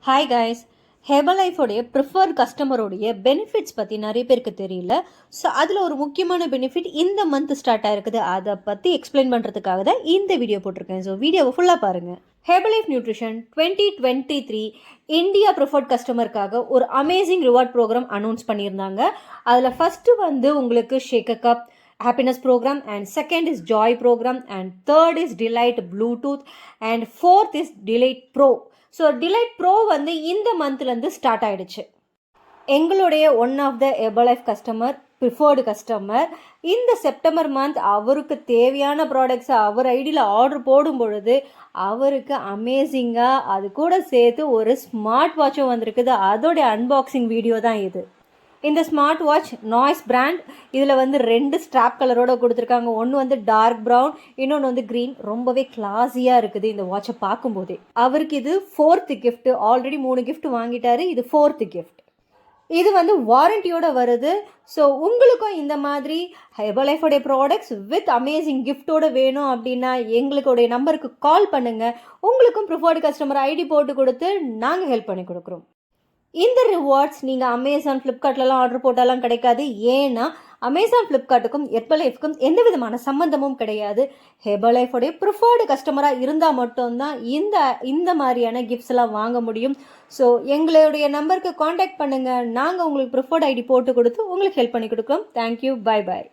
Hi guys, ஹெர்பலைஃபோடைய preferred கஸ்டமரோடைய benefits பற்றி நிறைய பேருக்கு தெரியல. ஸோ அதில் ஒரு முக்கியமான பெனிஃபிட் இந்த மந்த் ஸ்டார்ட் ஆகிருக்குது. அதை பற்றி எக்ஸ்பிளைன் பண்ணுறதுக்காக தான் இந்த வீடியோ போட்டிருக்கேன். ஸோ வீடியோவை ஃபுல்லாக பாருங்கள். ஹெர்பலைஃப் நியூட்ரிஷன் 2023 இந்தியா ப்ரிஃபர்ட் கஸ்டமருக்காக ஒரு அமேசிங் ரிவார்ட் ப்ரோக்ராம் அனௌன்ஸ் பண்ணியிருந்தாங்க. அதில் ஃபஸ்ட்டு உங்களுக்கு shake a cup happiness program, and second is joy program, and third is delight bluetooth, and fourth is delight pro. So delight pro இந்த மந்த்லேருந்து start ஆகிடுச்சு. எங்களுடைய one of the Herbalife customer, preferred customer, இந்த September month அவருக்கு தேவையான ப்ராடக்ட்ஸை அவர் ஐடியில் order போடும் பொழுது அவருக்கு அமேசிங்காக அது கூட சேர்த்து ஒரு ஸ்மார்ட் வாட்சும் வந்திருக்குது. அதோடைய அன்பாக்சிங் வீடியோ தான் இது. இந்த ஸ்மார்ட் வாட்ச் நாய்ஸ் பிராண்ட். இதில் 2 ஸ்ட்ராப் கலரோட கொடுத்துருக்காங்க. ஒன்று டார்க் ப்ரௌன், இன்னொன்று க்ரீன். ரொம்பவே கிளாஸியாக இருக்குது இந்த வாட்சை பார்க்கும்போதே. அவருக்கு இது 4th கிஃப்ட். ஆல்ரெடி 3 கிஃப்ட் வாங்கிட்டாரு. இது 4th கிஃப்ட். இது வாரண்டியோட வருது. ஸோ உங்களுக்கும் இந்த மாதிரி ஹெர்பலைஃபோடைய ப்ராடக்ட்ஸ் வித் அமேசிங் கிஃப்டோட வேணும் அப்படின்னா எங்களுடைய நம்பருக்கு கால் பண்ணுங்கள். உங்களுக்கும் ப்ரிஃபர்டு கஸ்டமர் ஐடி போட்டு கொடுத்து நாங்கள் ஹெல்ப் பண்ணி கொடுக்குறோம். இந்த ரிவார்ட்ஸ் நீங்கள் அமேசான், ஃப்ளிப்கார்ட்லலாம் ஆர்டர் போட்டாலாம் கிடைக்காது. ஏன்னா அமேசான், ஃப்ளிப்கார்ட்டுக்கும் ஹெர்பலைஃப்க்கும் எந்த விதமான சம்மந்தமும் கிடையாது. ஹெர்பலைஃபோடைய ப்ரிஃபர்டு கஸ்டமராக இருந்தால் மட்டும்தான் இந்த மாதிரியான கிஃப்ட்ஸ் எல்லாம் வாங்க முடியும். ஸோ எங்களுடைய நம்பருக்கு காண்டாக்ட் பண்ணுங்கள். நாங்கள் உங்களுக்கு ப்ரிஃபர்டு ஐடி போட்டு கொடுத்து உங்களுக்கு ஹெல்ப் பண்ணி கொடுக்குறோம். Thank you, bye bye.